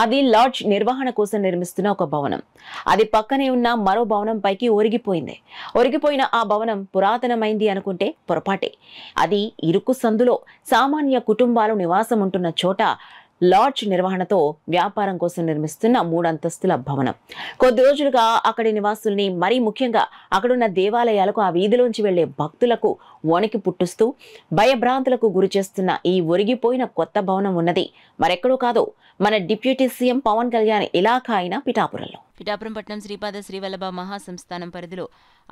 అది లాడ్జ్ నిర్వహణ కోసం నిర్మిస్తున్న ఒక భవనం. అది పక్కనే ఉన్న మరో భవనం పైకి ఒరిగిపోయింది. ఒరిగిపోయిన ఆ భవనం పురాతనమైంది అనుకుంటే పొరపాటే. అది ఇరుకు సందులో సామాన్య కుటుంబాలు నివాసం ఉంటున్న చోట లాడ్జ్ నిర్వహణతో వ్యాపారం కోసం నిర్మిస్తున్న 3 అంతస్తుల భవనం. కొద్ది రోజులుగా అక్కడి నివాసుల్ని, మరీ ముఖ్యంగా అక్కడున్న దేవాలయాలకు, ఆ వీధిలోంచి వెళ్లే భక్తులకు వణికి పుట్టిస్తూ భయభ్రాంతులకు గురి చేస్తున్న ఈ ఒరిగిపోయిన కొత్త భవనం ఉన్నది మరెక్కడో కాదు, మన డిప్యూటీ సీఎం పవన్ కళ్యాణ్ ఇలాఖా అయిన పిఠాపురంలో. పిఠాపురం పట్టణం శ్రీపాద శ్రీవల్లభ మహాసంస్థానం పరిధిలో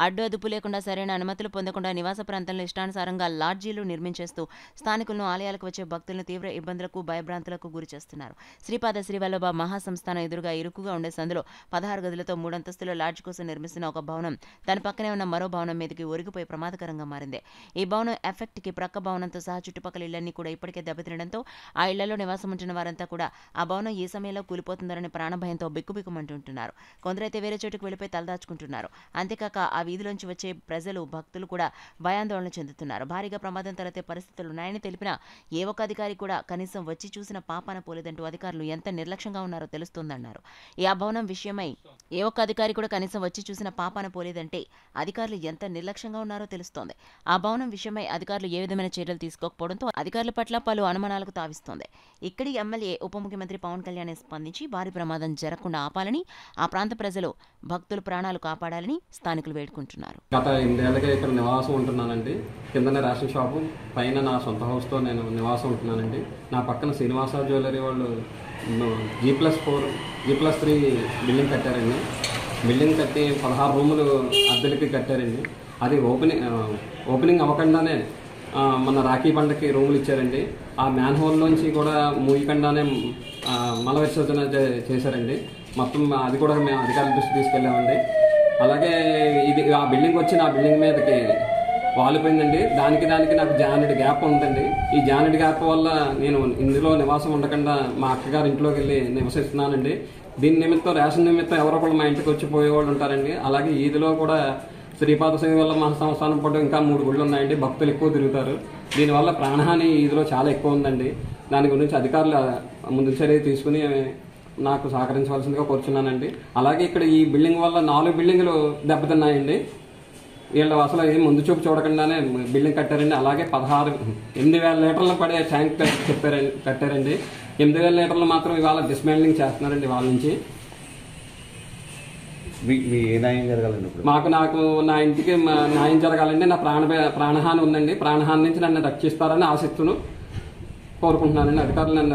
అడ్డు అదుపు లేకుండా సరైన అనుమతులు పొందకుండా నివాస ప్రాంతంలో ఇష్టానుసారంగా లాడ్జీలు నిర్మించేస్తూ స్థానికులను, ఆలయాలకు వచ్చే భక్తులను తీవ్ర ఇబ్బందులకు, భయభ్రాంతులకు గురి చేస్తున్నారు. శ్రీపాద శ్రీవల్లభ మహాసంస్థానం ఎదురుగా ఇరుకుగా ఉండే సందులో 16 గదులతో 3 అంతస్తుల లాడ్జ్ కోసం నిర్మిస్తున్న ఒక భవనం దాని పక్కనే ఉన్న మరో భవనం మీదకి ఒరిగిపోయి ప్రమాదకరంగా మారింది. ఈ భవనం ఎఫెక్ట్కి ప్రక్క భవనంతో సహా చుట్టుపక్కల ఇళ్లన్నీ కూడా ఇప్పటికే దెబ్బతినడంతో ఆ ఇళ్లలో నివాసం ఉంటున్న వారంతా కూడా ఆ భవనం ఏ సమయంలో కూలిపోతుందనే ప్రాణభయంతో బిక్కుబిక్కుమంటుంటున్నారు. కొందరైతే వేరే చోటుకు వెళ్లిపోయి తలదాచుకుంటున్నారు. అంతేకాక ఆ వీధిలోంచి వచ్చే ప్రజలు, భక్తులు కూడా భయాందోళన చెందుతున్నారు. భారీగా ప్రమాదం తలెత్తే పరిస్థితులు ఉన్నాయని తెలిపినా ఏ ఒక్క అధికారి కూడా కనీసం వచ్చి చూసిన పాపాన పోలేదంటూ అధికారులు ఎంత నిర్లక్ష్యంగా ఉన్నారో తెలుస్తోందన్నారు. ఈ ఆ భవనం విషయమై ఏ ఒక్క అధికారి కూడా కనీసం వచ్చి చూసిన పాపాన పోలేదంటే అధికారులు ఎంత నిర్లక్ష్యంగా ఉన్నారో తెలుస్తోంది. ఆ భవనం విషయమై అధికారులు ఏ విధమైన చర్యలు తీసుకోకపోవడంతో అధికారుల పట్ల పలు అనుమానాలకు తావిస్తోంది. ఇక్కడి ఎమ్మెల్యే, ఉప ముఖ్యమంత్రి పవన్ కళ్యాణ్ స్పందించి భారీ ప్రమాదం జరగకుండా ఆపాలని, ఆ ప్రాంత ప్రజలు, భక్తుల ప్రాణాలు కాపాడాలని స్థానికులు వేడుకుంటున్నారు. గత 8 ఏళ్ళగా ఇక్కడ నివాసం ఉంటున్నానండి. కిందనే రేషన్ షాపు, పైన నా సొంత హౌస్తో నేను నివాసం ఉంటున్నానండి. నా పక్కన శ్రీనివాస జ్యువెలరీ వాళ్ళు G+4, G+3 బిల్డింగ్ కట్టారండి. బిల్డింగ్ కట్టి 16 రూములు అద్దెలకి కట్టారండి. అది ఓపెనింగ్ అవ్వకుండానే మన రాఖీ పండగకి రూములు ఇచ్చారండి. ఆ మ్యాన్ హోల్లోంచి కూడా మూయకుండానే మల విసర్జన చేశారండి. మొత్తం అది కూడా మేము అధికారుల దృష్టి తీసుకెళ్ళామండి. అలాగే ఆ బిల్డింగ్ వచ్చి నా బిల్డింగ్ మీదకి వాలిపోయిందండి. దానికి నాకు జానెడ్ గ్యాప్ ఉందండి. ఈ జానెడ్ గ్యాప్ వల్ల నేను ఇందులో నివాసం ఉండకుండా మా అక్కగారి ఇంట్లోకి వెళ్ళి నివసిస్తున్నానండి. దీని నిమిత్తం, రేషన్ నిమిత్తం ఎవరో కూడా మా ఇంటికి వచ్చి పోయేవాళ్ళు ఉంటారండి. అలాగే ఈదిలో కూడా శ్రీపాద శ్రీవల్లభ మహాసంస్థానం పాటు ఇంకా 3 గుళ్ళు ఉన్నాయండి. భక్తులు ఎక్కువ తిరుగుతారు. దీనివల్ల ప్రాణహాని ఈదిలో చాలా ఎక్కువ ఉందండి. దాని గురించి అధికారులు ముందు చర్య తీసుకుని నాకు సహకరించవలసిందిగా కోరుచున్నానండి. అలాగే ఇక్కడ ఈ బిల్డింగ్ వల్ల 4 బిల్డింగులు దెబ్బతిన్నాయండి. వీళ్ళు అసలు ఏం ముందు చూపు చూడకుండానే బిల్డింగ్ కట్టారండి. అలాగే 8,000 లీటర్లు పడే ట్యాంక్ కట్టారండి. 8,000 లీటర్లు మాత్రం ఇవాళ డిస్మాండ్లింగ్ చేస్తున్నారండి వాళ్ళ నుంచి. నాకు నా ఇంటికి న్యాయం జరగాలండి. నా ప్రాణహాని ఉందండి. ప్రాణహాని నుంచి నన్ను రక్షిస్తారని ఆశిస్తూ కోరుకుంటున్నానండి. అధికారులు నన్ను